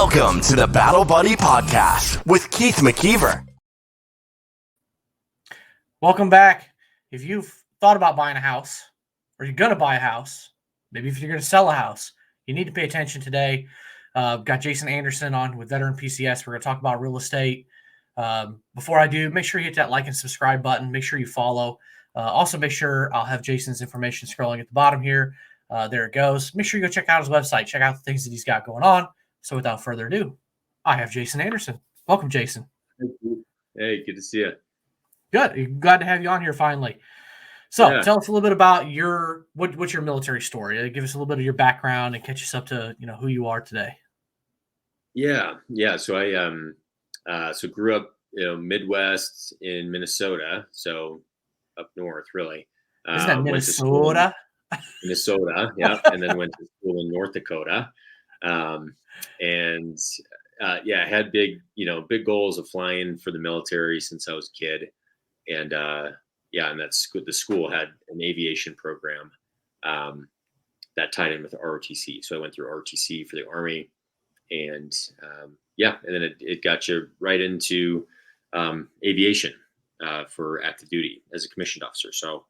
Welcome to the Battle Buddy Podcast with Keith McKeever. Welcome back. If you've thought about buying a house, or you're going to buy a house, maybe if you're going to sell a house, you need to pay attention today. Got Jason Anderson on with Veteran PCS. We're going to talk about real estate. Before I do, make sure you hit that like and subscribe button. Make sure you follow. Also, make sure I'll have Jason's information scrolling at the bottom here. There it goes. Make sure you go check out his website. Check out the things that he's got going on. So without further ado, I have Jason Anderson. Welcome, Jason. Hey, good to see you. Good. Glad to have you on here finally. So Tell us a little bit about what's your military story. Give us a little bit of your background and catch us up to who you are today. Yeah. So I grew up Midwest in Minnesota, so up north really. Isn't that Minnesota? Minnesota, yeah, and then went to school in North Dakota, I had big goals of flying for the military since I was a kid, and that's good. The school had an aviation program that tied in with ROTC, so I went through ROTC for the Army, and then it got you right into aviation for active duty as a commissioned officer. So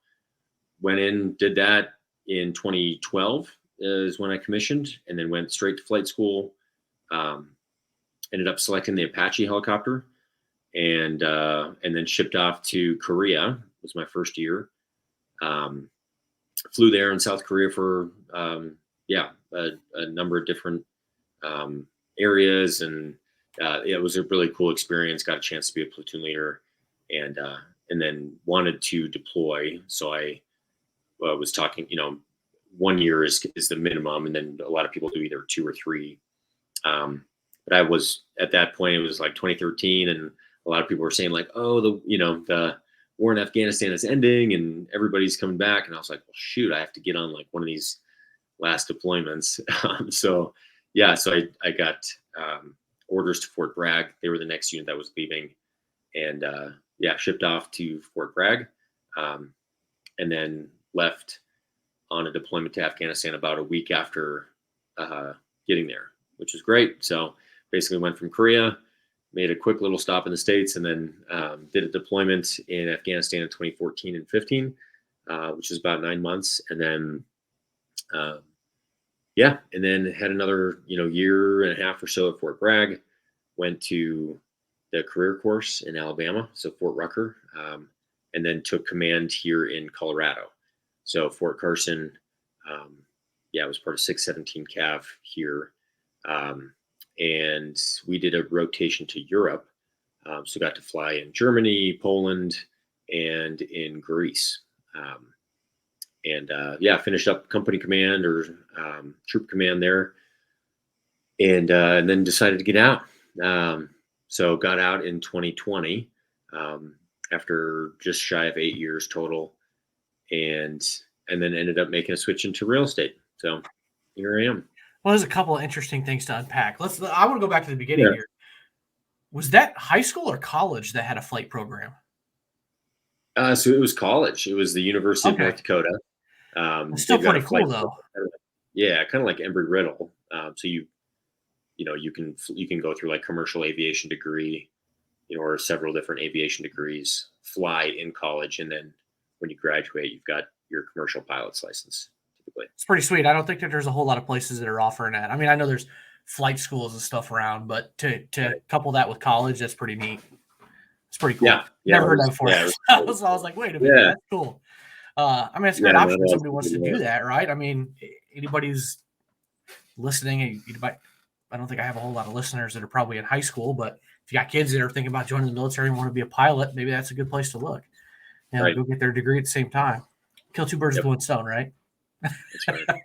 went in, did that. In 2012 is when I commissioned, and then went straight to flight school. Ended up selecting the Apache helicopter, and then shipped off to Korea. Was my first year. Flew there in South Korea for a number of different areas, and it was a really cool experience. Got a chance to be a platoon leader, and then wanted to deploy. So I was talking, 1 year is the minimum, and then a lot of people do either 2 or 3. But I was at that point, it was like 2013, and a lot of people were saying like, oh, the war in Afghanistan is ending and everybody's coming back, and I was like, well, shoot, I have to get on like one of these last deployments. So I got orders to Fort Bragg. They were the next unit that was leaving, and shipped off to Fort Bragg, and then left on a deployment to Afghanistan about a week after getting there, which was great. So basically went from Korea, made a quick little stop in the States, and then did a deployment in Afghanistan in 2014 and 15, which was about 9 months. And then, and then had another, year and a half or so at Fort Bragg, went to the career course in Alabama, so Fort Rucker, and then took command here in Colorado. So Fort Carson, was part of 617 Cav here. And we did a rotation to Europe. So got to fly in Germany, Poland, and in Greece. Finished up company command or troop command there. And then decided to get out. So got out in 2020 after just shy of 8 years total. And then ended up making a switch into real estate. So here I am. Well, there's a couple of interesting things to unpack. I want to go back to the beginning here. Was that high school or college that had a flight program? So it was college. It was the University of North Dakota. It's still pretty cool though. Yeah, kind of like Embry-Riddle. So you can go through like commercial aviation degree, or several different aviation degrees, fly in college, and then when you graduate, you've got your commercial pilot's license. Typically, it's pretty sweet. I don't think that there's a whole lot of places that are offering that. I mean, I know there's flight schools and stuff around, but to couple that with college, that's pretty neat. It's pretty cool. Yeah, never heard that before. I was like, wait a minute, that's cool. It's a great option if somebody wants to do that, right? I mean, anybody who's listening, I don't think I have a whole lot of listeners that are probably in high school, but if you got kids that are thinking about joining the military and want to be a pilot, maybe that's a good place to look. Go get their degree at the same time. Kill two birds with one stone, right? That's right.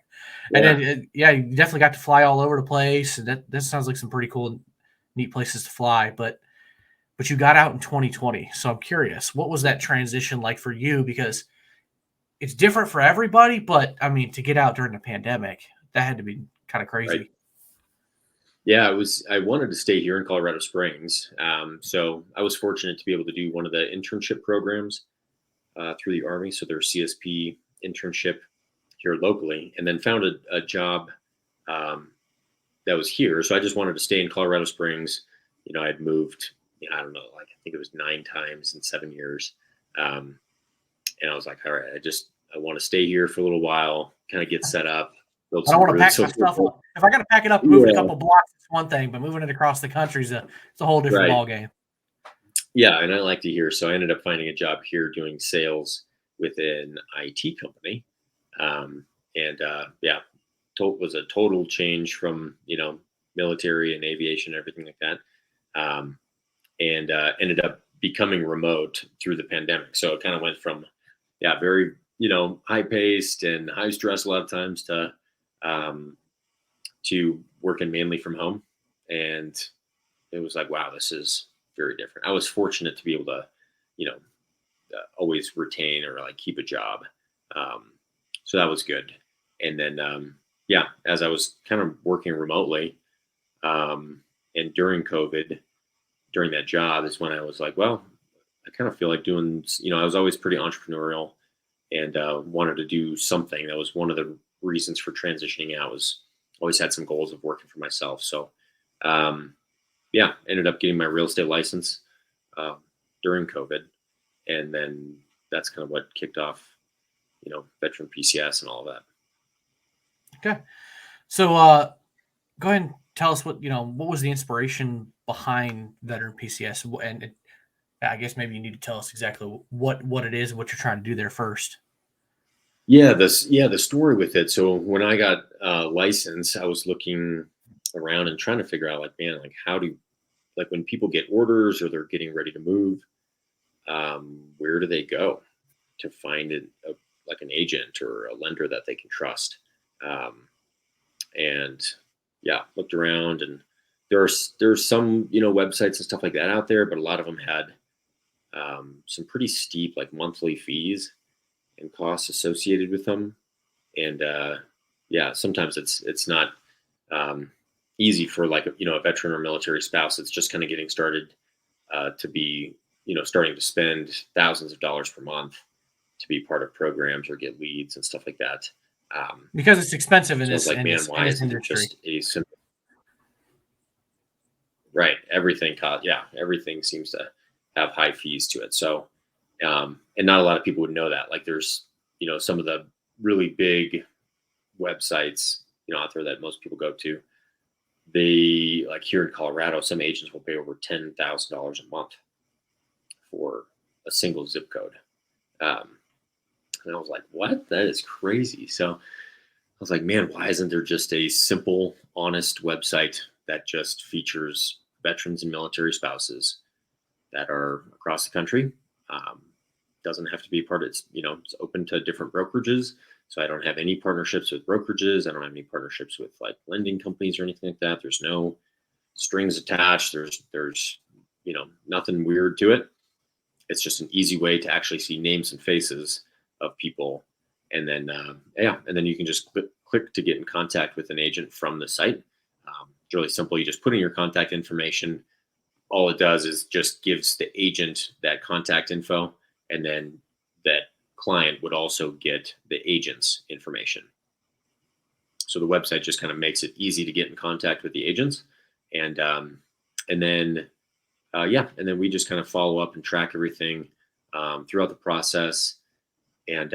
And then, you definitely got to fly all over the place. And that sounds like some pretty cool, neat places to fly. But you got out in 2020. So I'm curious, what was that transition like for you? Because it's different for everybody. But, I mean, to get out during the pandemic, that had to be kind of crazy. Right. Yeah, I wanted to stay here in Colorado Springs. So I was fortunate to be able to do one of the internship programs through the Army. So their CSP internship here locally, and then found a job that was here. So I just wanted to stay in Colorado Springs. I'd moved, I don't know, like I think it was 9 times in 7 years. And I was like, all right, I want to stay here for a little while, kind of get set up, build I don't some want to pack roots. my stuff up. If I got to pack it up and move it a Yeah, couple blocks, it's one thing, but moving it across the country it's a whole different right. ball game. Yeah, and I like to hear. So I ended up finding a job here doing sales with an IT company, and yeah, was a total change from military and aviation and everything like that, and ended up becoming remote through the pandemic. So it kind of went from very high paced and high stress a lot of times um, to working mainly from home, and it was like, wow, this is very different. I was fortunate to be able to, always retain or like keep a job. Um, so that was good. And then, as I was kind of working remotely, and during COVID, during that job is when I was like, well, I kind of feel like doing, I was always pretty entrepreneurial and wanted to do something. That was one of the reasons for transitioning out, was always had some goals of working for myself. So, ended up getting my real estate license during COVID, and then that's kind of what kicked off, veteran PCS and all of that. Okay. So go ahead and tell us what was the inspiration behind veteran PCS, and I guess maybe you need to tell us exactly what it is and what you're trying to do there first. Yeah, the story with it. So when I got licensed, I was looking around and trying to figure out, like, man, like like when people get orders or they're getting ready to move, where do they go to find like an agent or a lender that they can trust? And looked around, and there's some websites and stuff like that out there, but a lot of them had some pretty steep like monthly fees and costs associated with them, and sometimes it's not easy for like a veteran or military spouse that's just kind of getting started to be starting to spend thousands of dollars per month to be part of programs or get leads and stuff like that. Because it's expensive in So I was this like, man, in why this isn't it industry. just a simple? Right, everything seems to have high fees to it. So, and not a lot of people would know that. Like, there's some of the really big websites out there that most people go to. They, like here in Colorado, some agents will pay over $10,000 a month for a single zip code. And I was like, what? That is crazy. So I was like, man, why isn't there just a simple, honest website that just features veterans and military spouses that are across the country? Doesn't have to be part of it's open to different brokerages. So I don't have any partnerships with brokerages. I don't have any partnerships with like lending companies or anything like that. There's no strings attached. There's nothing weird to it. It's just an easy way to actually see names and faces of people, and then and then you can just click to get in contact with an agent from the site. It's really simple. You just put in your contact information. All it does is just gives the agent that contact info, and then that client would also get the agent's information. So the website just kind of makes it easy to get in contact with the agents, and then we just kind of follow up and track everything throughout the process, and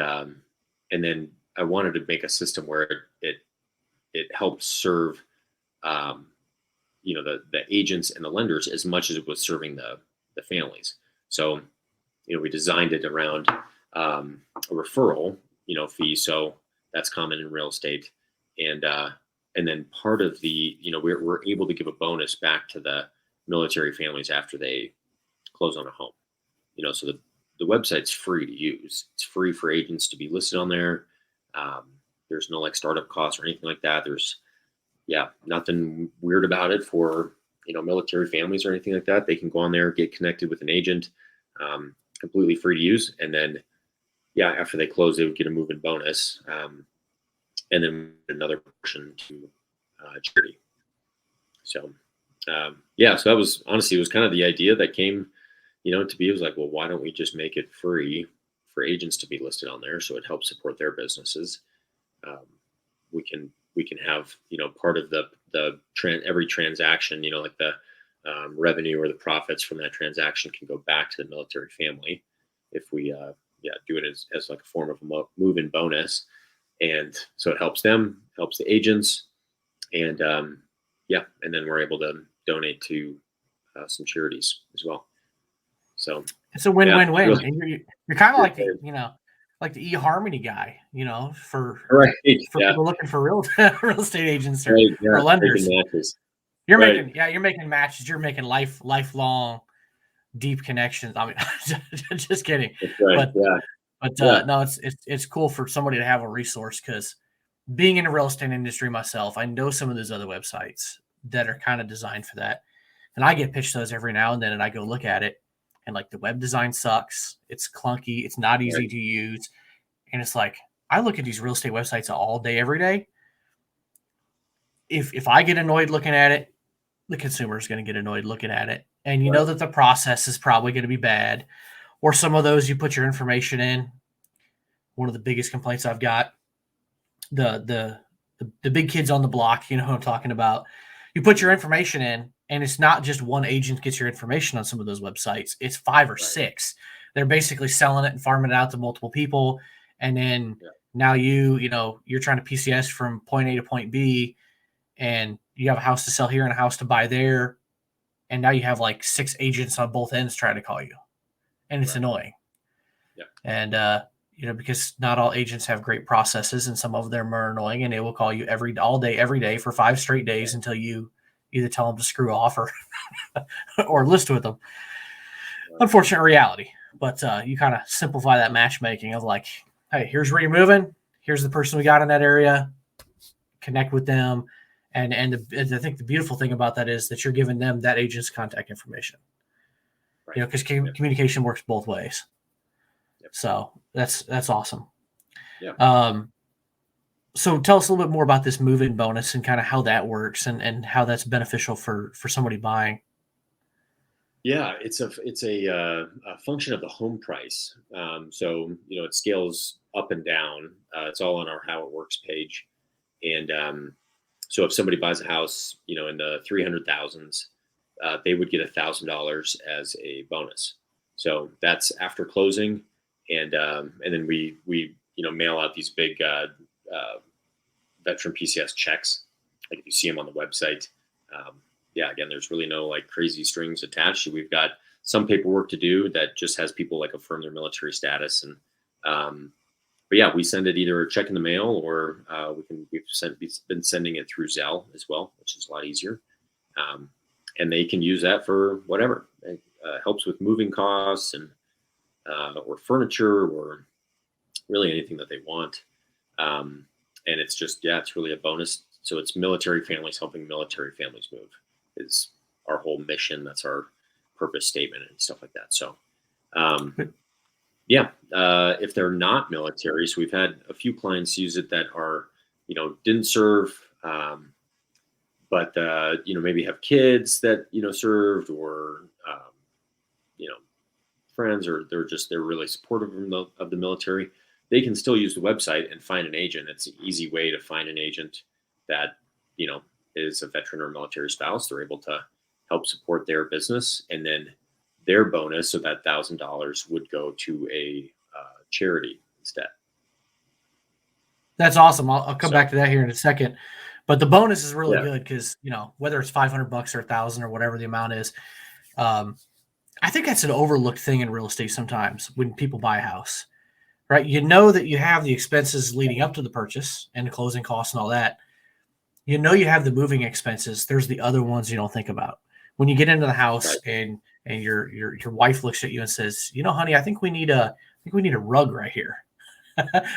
then I wanted to make a system where it helped serve the agents and the lenders as much as it was serving the families. So we designed it around a referral fee. So that's common in real estate, and then part of the we're able to give a bonus back to the military families after they close on a home. So the website's free to use. It's free for agents to be listed on there. There's no like startup costs or anything like that. There's nothing weird about it for military families or anything like that. They can go on there, get connected with an agent, completely free to use, and then after they close, they would get a move-in bonus, and then another portion to charity. So so that was honestly, it was kind of the idea that came to be. It was like, well, why don't we just make it free for agents to be listed on there, so it helps support their businesses. We can have part of the every transaction, like the revenue or the profits from that transaction can go back to the military family if we do it as like a form of a move-in bonus. And so it helps them, helps the agents, and and then we're able to donate to some charities as well. So it's a win-win-win. really, And you're kind of like like the eHarmony guy, for right, people looking for real estate agents or, right, or lenders. You're right. making matches. You're making lifelong deep connections. I mean, just kidding. That's right. But no, it's cool for somebody to have a resource, because being in the real estate industry myself, I know some of those other websites that are kind of designed for that. And I get pitched those every now and then, and I go look at it, and like the web design sucks. It's clunky. It's not easy to use. And it's like, I look at these real estate websites all day, every day. If I get annoyed looking at it, the consumer is going to get annoyed looking at it. And you know that the process is probably going to be bad. Or some of those, you put your information in. One of the biggest complaints I've got, the big kids on the block, you know what I'm talking about. You put your information in, and it's not just one agent gets your information on some of those websites. It's 5 or 6. They're basically selling it and farming it out to multiple people. And then now you're trying to PCS from point A to point B, and you have a house to sell here and a house to buy there. And now you have like 6 agents on both ends trying to call you. And it's annoying. Yeah. And, because not all agents have great processes, and some of them are annoying, and they will call you all day, every day for 5 straight days until you either tell them to screw off or list with them. Unfortunate reality. But you kind of simplify that matchmaking of like, hey, here's where you're moving. Here's the person we got in that area. Connect with them. And I think the beautiful thing about that is that you're giving them that agent's contact information. Right. Because communication works both ways. Yep. So that's awesome. Yeah. So tell us a little bit more about this move-in bonus and kind of how that works and how that's beneficial for somebody buying. Yeah, it's a function of the home price. So it scales up and down. It's all on our How It Works page, and so if somebody buys a house, in the 300,000s, they would get $1,000 as a bonus. So that's after closing, and then we mail out these big veteran PCS checks, like if you see them on the website. Again, there's really no like crazy strings attached. We've got some paperwork to do that just has people like affirm their military status, and but we send it either a check in the mail, or we've been sending it through Zelle as well, which is a lot easier. And they can use that for whatever. It helps with moving costs and or furniture, or really anything that they want. And it's just it's really a bonus. So it's military families helping military families move is our whole mission. That's our purpose statement and stuff like that. So. If they're not military, so we've had a few clients use it that are, didn't serve, but maybe have kids that served, or friends, or they're really supportive of the military. They can still use the website and find an agent. It's an easy way to find an agent that is a veteran or military spouse. They're able to help support their business, and then their bonus, so that $1,000 would go to a charity instead. That's awesome. I'll come back to that here in a second. But the bonus is really good because, whether it's $500 or $1,000 or whatever the amount is, I think that's an overlooked thing in real estate sometimes when people buy a house, right? You know that you have the expenses leading up to the purchase and the closing costs and all that. You have the moving expenses. There's the other ones you don't think about. When you get into the house and your wife looks at you and says, honey, I think we need a rug right here.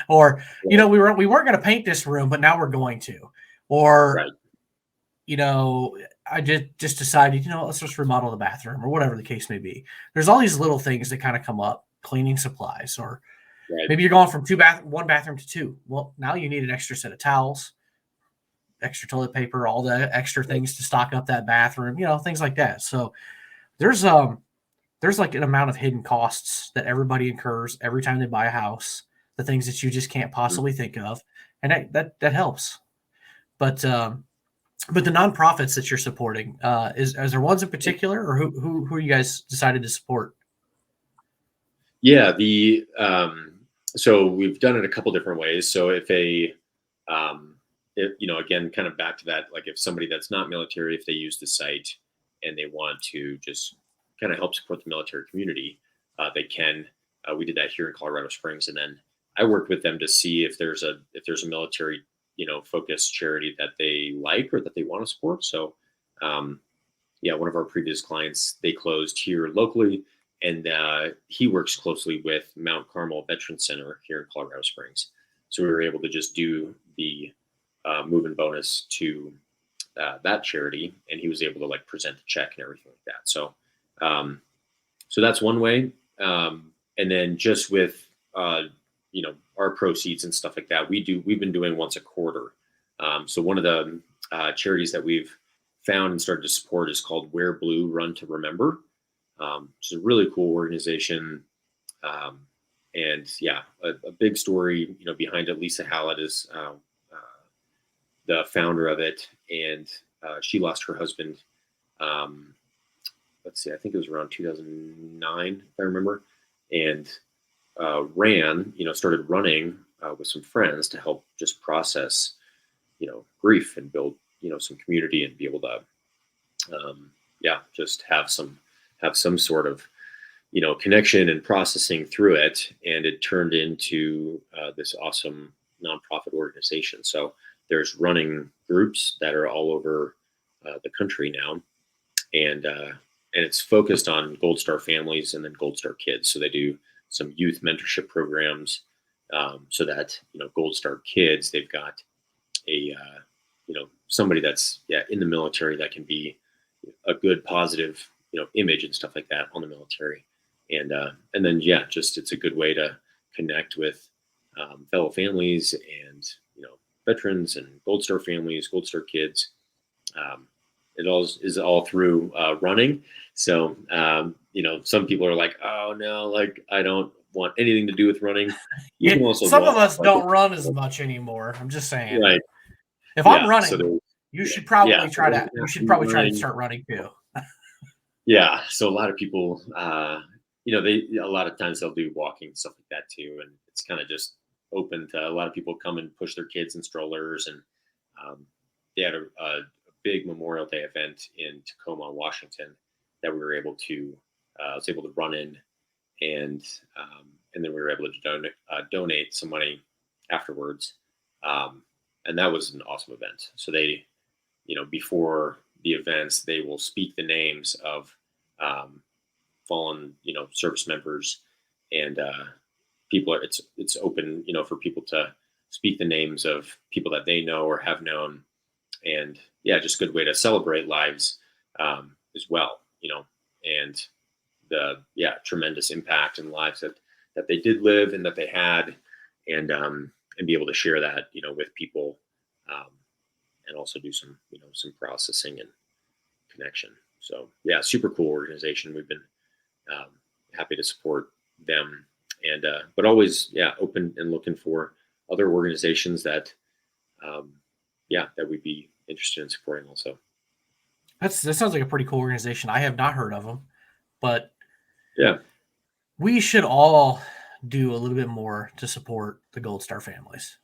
Or, we weren't going to paint this room, but now we're going to. Or, I just decided, let's just remodel the bathroom, or whatever the case may be. There's all these little things that kind of come up, cleaning supplies, or maybe you're going from one bathroom to 2. Well, now you need an extra set of towels, extra toilet paper, all the extra things to stock up that bathroom, things like that. So there's like an amount of hidden costs that everybody incurs every time they buy a house, the things that you just can't possibly think of. And that helps. But But the nonprofits that you're supporting, is there ones in particular, or who are you guys decided to support? Yeah, so we've done it a couple different ways. So again, kind of back to that, like if somebody that's not military, if they use the site and they want to just kind of help support the military community, they can. We did that here in Colorado Springs, and then I worked with them to see if there's a military, focused charity that they like or that they want to support. So, one of our previous clients, they closed here locally, and he works closely with Mount Carmel Veterans Center here in Colorado Springs. So we were able to just do the move and bonus to that charity, and he was able to like present the check and everything like that. So that's one way. And then just with our proceeds and stuff like that, we've been doing once a quarter. So one of the charities that we've found and started to support is called Wear Blue, Run to Remember. It's a really cool organization. And yeah, a big story, behind it. Lisa Hallett is the founder of it, and she lost her husband. Let's see, I think it was around 2009, if I remember, and started running with some friends to help just process, grief and build, some community and be able to, just have some sort of, connection and processing through it. And it turned into this awesome nonprofit organization. So there's running groups that are all over the country now. And it's focused on Gold Star families and then Gold Star kids. So they do some youth mentorship programs, so that, Gold Star kids, they've got a, somebody that's in the military that can be a good, positive, image and stuff like that on the military. And then, just, it's a good way to connect with fellow families and, veterans and Gold Star families, Gold Star kids. It all is all through running. So, some people are like, oh no, like I don't want anything to do with running. You can also Some of us don't run as much anymore. I'm just saying. Right. If I'm running, So you should probably try to. running, You should probably try to start running too. Yeah. So a lot of people, a lot of times they'll do walking and stuff like that too, and it's kind of just open to a lot of people come and push their kids in strollers. And they had a big Memorial Day event in Tacoma, Washington, that we were able to, I was able to run in, and then we were able to donate some money afterwards, and that was an awesome event. So they, before the events, they will speak the names of fallen, service members, and people are. It's open, for people to speak the names of people that they know or have known, and just a good way to celebrate lives as well, and the tremendous impact in lives that they did live and that they had, and be able to share that, with people, and also do some, some processing and connection. So super cool organization. We've been happy to support them, and but always open and looking for other organizations that that we'd be interested in supporting also. That sounds like a pretty cool organization. I have not heard of them, but we should all do a little bit more to support the Gold Star families.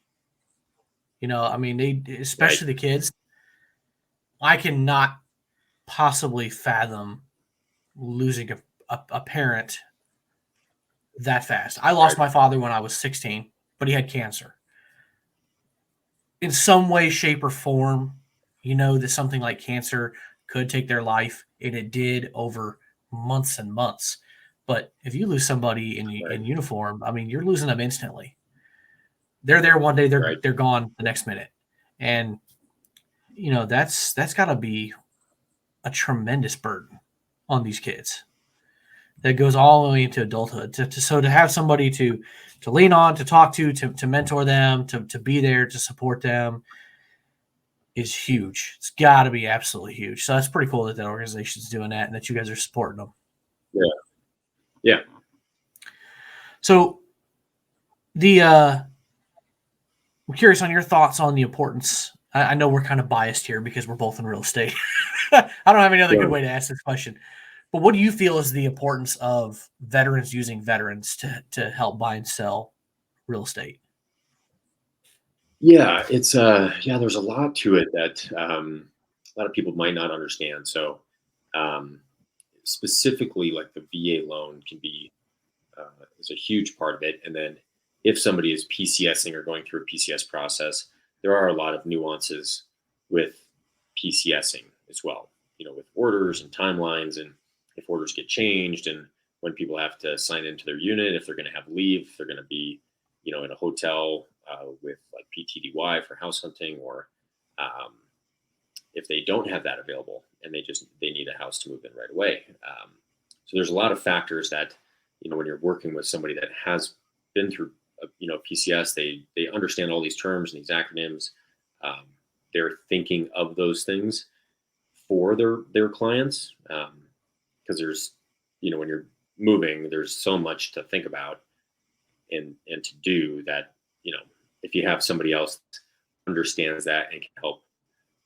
I mean, they, especially the kids. I cannot possibly fathom losing a parent that fast. I lost my father when I was 16, but he had cancer. In some way, shape, or form, that something like cancer could take their life, and it did over months and months. But if you lose somebody in uniform, I mean, you're losing them instantly. They're there one day, they're gone the next minute, and that's got to be a tremendous burden on these kids that goes all the way into adulthood. So to have somebody to lean on, to talk to mentor them, to be there, to support them is huge. It's got to be absolutely huge. So that's pretty cool that organization's doing that and that you guys are supporting them. Yeah. So I'm curious on your thoughts on the importance I know we're kind of biased here because we're both in real estate. I don't have any other good Sure. way to ask this question. But what do you feel is the importance of veterans using veterans to help buy and sell real estate? Yeah, it's there's a lot to it that a lot of people might not understand. So um, specifically, like the VA loan can be is a huge part of it. And then if somebody is PCSing or going through a PCS process, there are a lot of nuances with PCSing as well. With orders and timelines, and if orders get changed, and when people have to sign into their unit, if they're going to have leave, if they're going to be, in a hotel with like PTDY for house hunting, or um, if they don't have that available and they need a house to move in right away. So there's a lot of factors that, when you're working with somebody that has been through PCS, they understand all these terms and these acronyms. um, they're thinking of those things for their clients, because there's, when you're moving, there's so much to think about and to do that, if you have somebody else that understands that and can help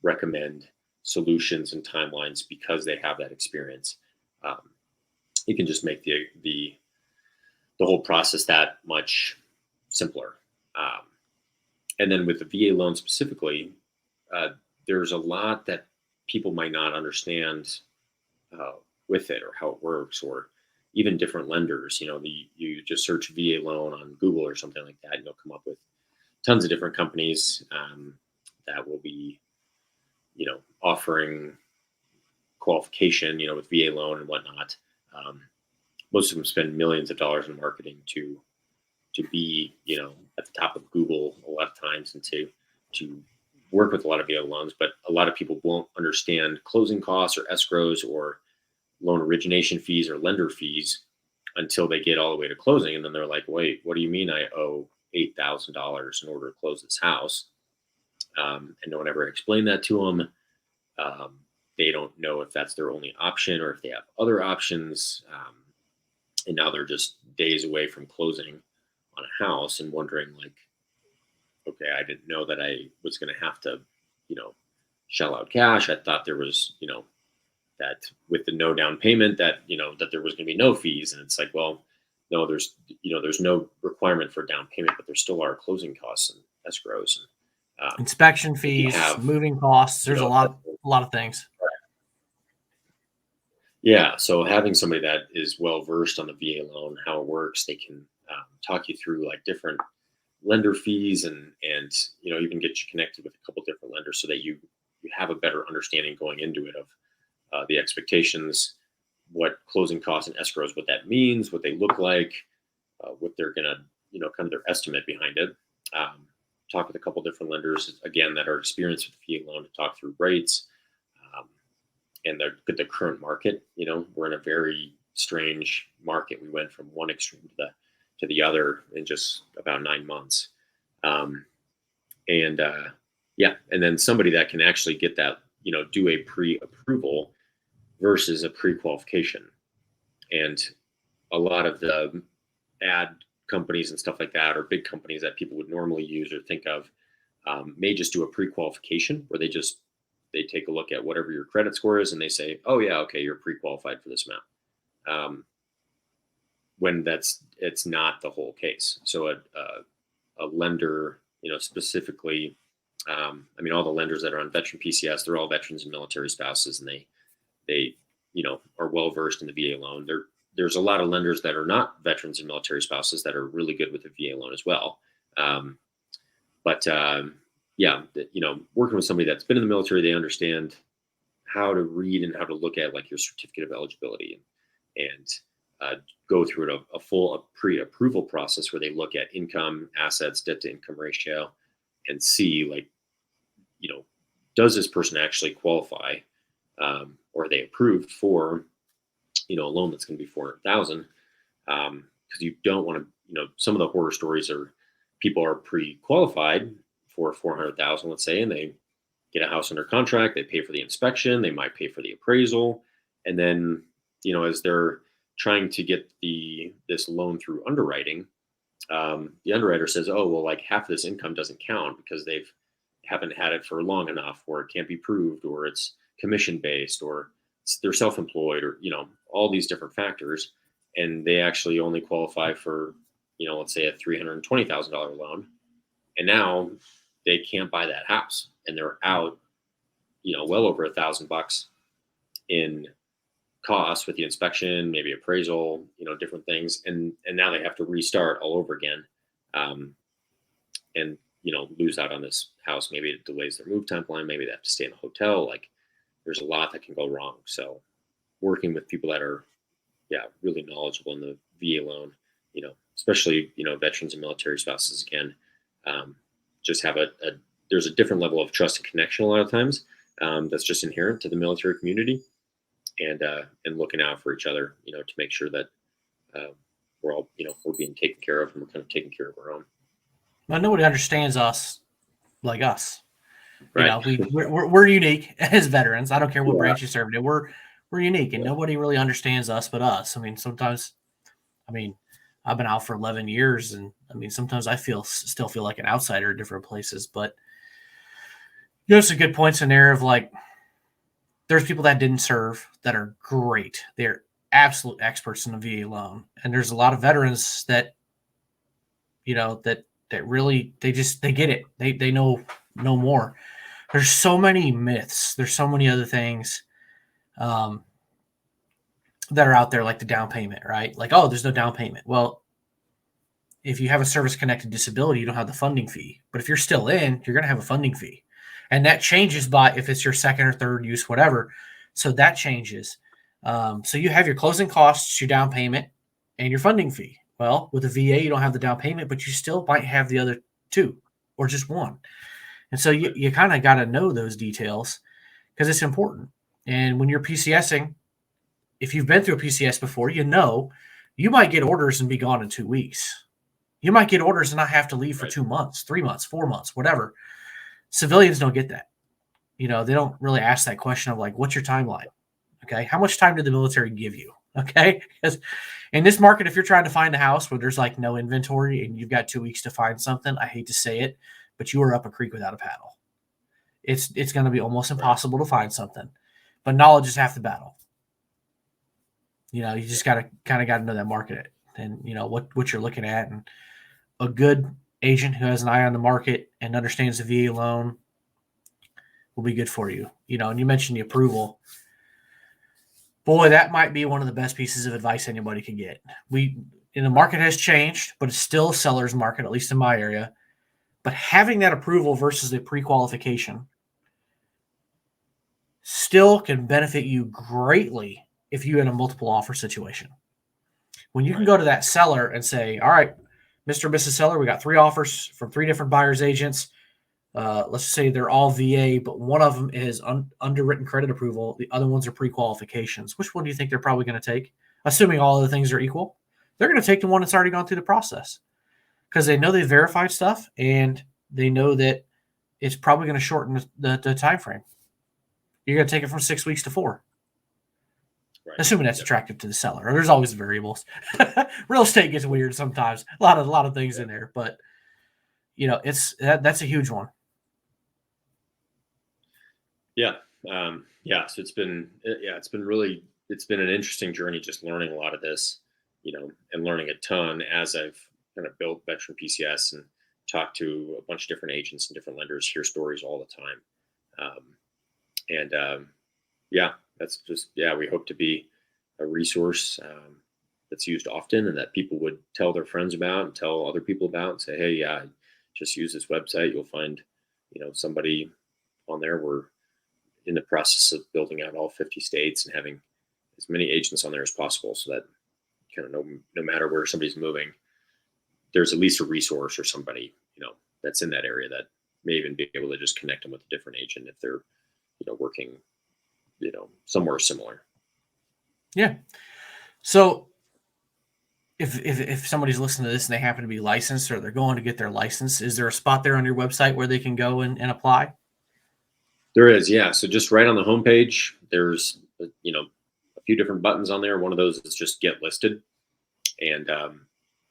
recommend solutions and timelines because they have that experience, um, you can just make the whole process that much simpler. Um, and then with the VA loan specifically, uh, there's a lot that people might not understand uh, with it, or how it works, or even different lenders. You just search VA loan on Google or something like that, and you'll come up with tons of different companies that will be, offering qualification, with VA loan and whatnot. Um, Most of them spend millions of dollars in marketing to be, at the top of Google a lot of times, and to work with a lot of VA loans. But a lot of people won't understand closing costs or escrows or loan origination fees or lender fees until they get all the way to closing, and then they're like, "Wait, what do you mean I owe $8,000 in order to close this house?" And no one ever explained that to them. Um, they don't know if that's their only option or if they have other options. And now they're just days away from closing on a house and wondering, like, okay, I didn't know that I was going to have to, shell out cash. I thought there was, that with the no down payment that, that there was going to be no fees. And it's like, well, no, there's no requirement for down payment, but there still are closing costs and escrows. And Inspection if you fees, have, moving costs. There's a lot of things. yeah. So having somebody that is well versed on the VA loan, how it works, they can talk you through like different lender fees, and even get you connected with a couple different lenders so that you have a better understanding going into it of the expectations, what closing costs and escrows, what that means, what they look like, what they're gonna, kind of their estimate behind it. Talk with a couple different lenders again that are experienced with VA loan to talk through rates, um, and the current market. We're in a very strange market. We went from one extreme to the other in just about 9 months. Um, and and then somebody that can actually get that, do a pre-approval versus a pre-qualification. And a lot of the ad companies and stuff like that, or big companies that people would normally use or think of, may just do a pre-qualification where they take a look at whatever your credit score is and they say, oh yeah, okay, you're pre-qualified for this amount. When it's not the whole case. So a lender, specifically, all the lenders that are on veteran PCS, they're all veterans and military spouses, and they are well versed in the VA loan. There's a lot of lenders that are not veterans and military spouses that are really good with the VA loan as well. Working with somebody that's been in the military, they understand how to read and how to look at like your certificate of eligibility, and go through a full pre-approval process where they look at income, assets, debt to income ratio, and see like, does this person actually qualify, or are they approved for, a loan that's going to be 400,000, because you don't want to, some of the horror stories are people are pre-qualified for 400,000, let's say, and they get a house under contract, they pay for the inspection, they might pay for the appraisal, and then, as they're trying to get this loan through underwriting, the underwriter says, oh, well, like half of this income doesn't count because they've haven't had it for long enough, or it can't be proved, or it's commission based, or they're self-employed, or all these different factors, and they actually only qualify for let's say a $320,000 loan, and now they can't buy that house, and they're out well over $1,000 in costs with the inspection, maybe appraisal, different things, and now they have to restart all over again, and lose out on this house. Maybe it delays their move timeline. Maybe they have to stay in a hotel. Like, there's a lot that can go wrong. So working with people that are really knowledgeable in the VA loan, especially veterans and military spouses, again, just have there's a different level of trust and connection a lot of times, that's just inherent to the military community, and looking out for each other, to make sure that we're all we're being taken care of, and we're kind of taking care of our own. Well, nobody understands us like us. Right. We're unique as veterans. I don't care what branch you served in. We're unique, and nobody really understands us but us. I mean, sometimes, I've been out for 11 years, and sometimes I still feel like an outsider in different places. But some good points in there of, like, there's people that didn't serve that are great. They're absolute experts in the VA loan, and there's a lot of veterans that that really they get it. They know more. There's so many myths. There's so many other things that are out there, like the down payment, right? Like, oh, there's no down payment. Well, if you have a service-connected disability, you don't have the funding fee. But if you're still in, you're going to have a funding fee. And that changes by if it's your second or third use, whatever. So that changes. So you have your closing costs, your down payment, and your funding fee. Well, with a VA, you don't have the down payment, but you still might have the other two or just one. And so you kind of got to know those details because it's important. And when you're PCSing, if you've been through a PCS before, you might get orders and be gone in 2 weeks. You might get orders and not have to leave for 2 months, 3 months, 4 months, whatever. Civilians don't get that. They don't really ask that question of, like, what's your timeline? Okay. How much time did the military give you? Okay. Because in this market, if you're trying to find a house where there's like no inventory and you've got 2 weeks to find something, I hate to say it, but you are up a creek without a paddle. It's going to be almost impossible to find something, but knowledge is half the battle. You just got to know that market and what you're looking at, and a good agent who has an eye on the market and understands the VA loan will be good for you. And you mentioned the approval. Boy, that might be one of the best pieces of advice anybody could get. The market has changed, but it's still a seller's market, at least in my area. But having that approval versus the pre-qualification still can benefit you greatly if you're in a multiple offer situation. When you can go to that seller and say, all right, Mr. and Mrs. Seller, we got 3 offers from 3 different buyer's agents. Let's say they're all VA, but one of them is underwritten credit approval. The other ones are pre-qualifications. Which one do you think they're probably going to take? Assuming all of the things are equal, they're going to take the one that's already gone through the process because they know they've verified stuff and they know that it's probably going to shorten the time frame. You're going to take it from 6 weeks to 4. Right. Assuming that's attractive to the seller. There's always variables. Real estate gets weird sometimes. A lot of things in there, but that's a huge one. Yeah. So it's been an interesting journey, just learning a lot of this, and learning a ton as I've kind of built veteran PCS and talked to a bunch of different agents and different lenders, hear stories all the time. That's just, we hope to be a resource that's used often and that people would tell their friends about and tell other people about and say, hey, just use this website. You'll find, somebody on there. We're in the process of building out all 50 states and having as many agents on there as possible so that kind of no matter where somebody's moving, there's at least a resource or somebody, that's in that area that may even be able to just connect them with a different agent if they're, working, somewhere similar. Yeah. So if somebody's listening to this and they happen to be licensed or they're going to get their license, is there a spot there on your website where they can go and apply? There is. Yeah. So just right on the homepage, there's, a few different buttons on there. One of those is just get listed. And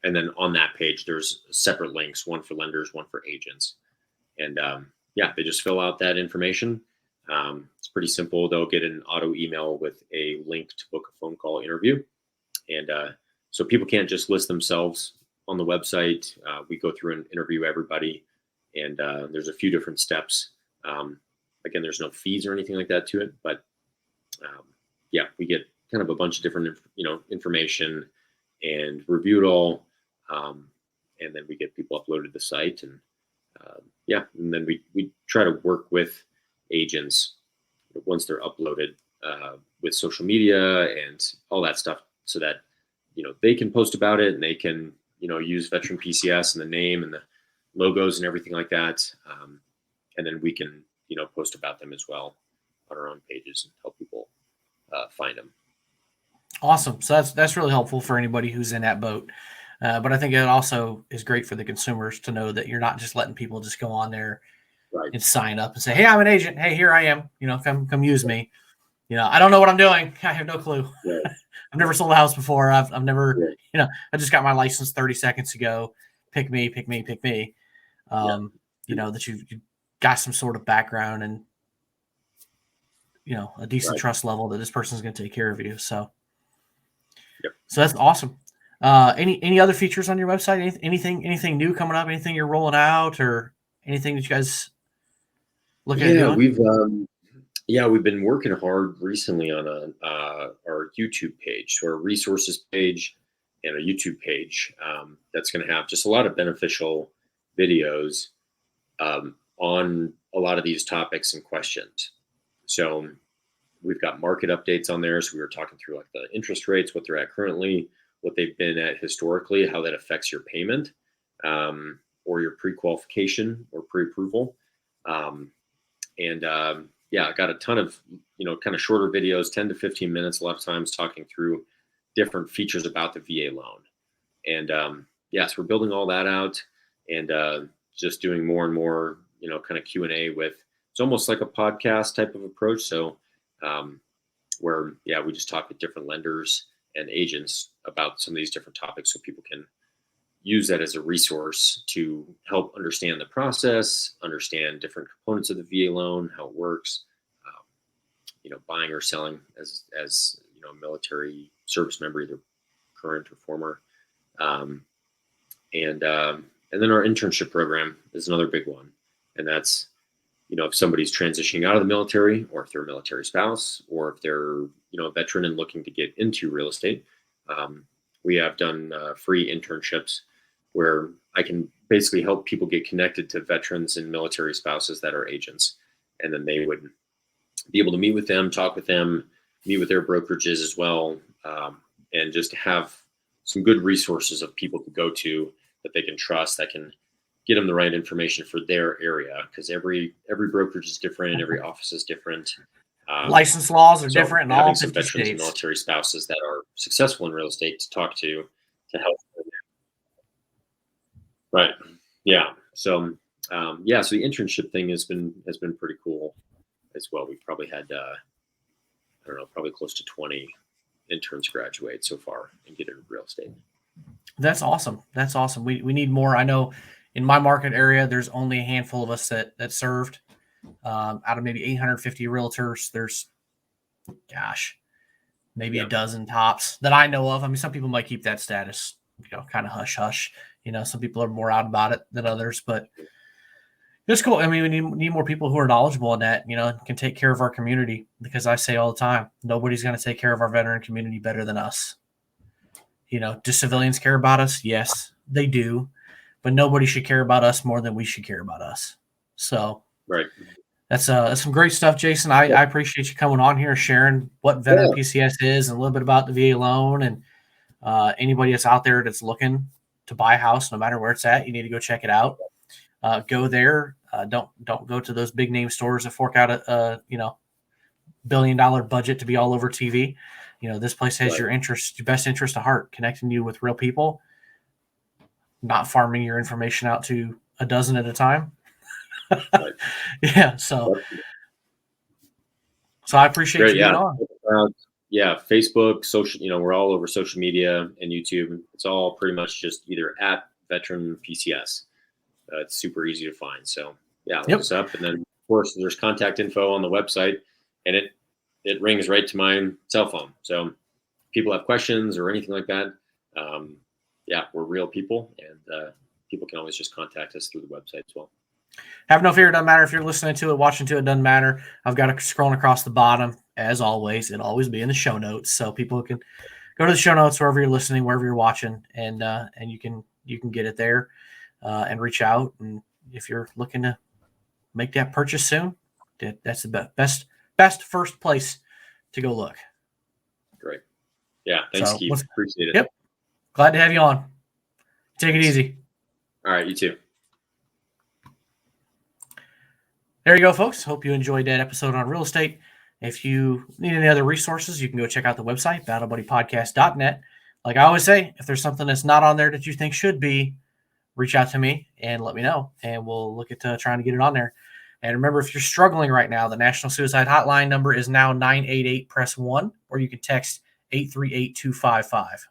then on that page, there's separate links, one for lenders, one for agents. And yeah, they just fill out that information. It's pretty simple. They'll get an auto email with a link to book a phone call interview. And so people can't just list themselves on the website. We go through and interview everybody. And there's a few different steps. Again, there's no fees or anything like that to it. But yeah, we get kind of a bunch of different, information and review it all. And then we get people uploaded to the site. And and then we try to work with agents once they're uploaded with social media and all that stuff, so that they can post about it and they can use Veteran PCS and the name and the logos and everything like that, and then we can post about them as well on our own pages and help people find them. Awesome. So that's really helpful for anybody who's in that boat. But I think it also is great for the consumers to know that you're not just letting people just go on there and sign up and say, "Hey, I'm an agent. Hey, here I am. Come use me." I don't know what I'm doing. I have no clue. Right. I've never sold a house before. I've never, I just got my license 30 seconds ago. Pick me. That you've got some sort of background and, a decent trust level that this person's going to take care of you. So, so that's awesome. Any other features on your website? Anything new coming up? Anything you're rolling out, or anything that you guys looking at doing? We've been working hard recently on our YouTube page, so our resources page and a YouTube page that's going to have just a lot of beneficial videos on a lot of these topics and questions. So we've got market updates on there. So we were talking through like the interest rates, what they're at currently, what they've been at historically, how that affects your payment or your pre-qualification or pre-approval. I got a ton of, kind of shorter videos, 10 to 15 minutes, a lot of times talking through different features about the VA loan. And so we're building all that out and just doing more and more, kind of Q&A with, it's almost like a podcast type of approach. So where, we just talk with different lenders and agents about some of these different topics so people can use that as a resource to help understand the process, understand different components of the VA loan, how it works, buying or selling as a military service member, either current or former. And then our internship program is another big one. And that's, if somebody's transitioning out of the military, or if they're a military spouse, or if they're, a veteran and looking to get into real estate, we have done free internships where I can basically help people get connected to veterans and military spouses that are agents. And then they would be able to meet with them, talk with them, meet with their brokerages as well, and just have some good resources of people to go to that they can trust, that can get them the right information for their area, because every brokerage is different, every office is different. License laws are different in all 50 veterans states. And military spouses that are successful in real estate to talk to help. Right. Yeah. So so the internship thing has been pretty cool as well. We've probably had probably close to 20 interns graduate so far and get into real estate. That's awesome. We need more. I know in my market area, there's only a handful of us that served. Out of maybe 850 realtors, there's, maybe a dozen tops that I know of. I mean, some people might keep that status, kind of hush hush. Some people are more out about it than others, but it's cool. I mean, we need more people who are knowledgeable in that, can take care of our community, because I say all the time, nobody's going to take care of our veteran community better than us. Do civilians care about us? Yes, they do, but nobody should care about us more than we should care about us. So right. That's some great stuff, Jason. I appreciate you coming on here, sharing what Veteran PCS is and a little bit about the VA loan. And anybody that's out there that's looking to buy a house, no matter where it's at, you need to go check it out. Go there. Don't go to those big name stores that fork out a $1 billion budget to be all over TV. This place has your best interest at heart, connecting you with real people, not farming your information out to a dozen at a time. So I appreciate you being on. Facebook, social, we're all over social media and YouTube. It's all pretty much just either at Veteran PCS. It's super easy to find. So yeah, look us up. And then, of course, there's contact info on the website, and it rings right to my cell phone. So if people have questions or anything like that, yeah, we're real people, and people can always just contact us through the website as well. Have no fear. It doesn't matter if you're listening to it, watching to it, doesn't matter. I've got it scrolling across the bottom, as always. It'll always be in the show notes, so people can go to the show notes wherever you're listening, wherever you're watching, and you can get it there and reach out. And if you're looking to make that purchase soon, that's the best first place to go look. Great. Yeah. Thanks, Keith. Appreciate it. Yep. Glad to have you on. Take it easy. All right. You too. There you go, folks. Hope you enjoyed that episode on real estate. If you need any other resources, you can go check out the website, battlebuddypodcast.net. Like I always say, if there's something that's not on there that you think should be, reach out to me and let me know, and we'll look at trying to get it on there. And remember, if you're struggling right now, the National Suicide Hotline number is now 988-PRESS-1, or you can text 838-255.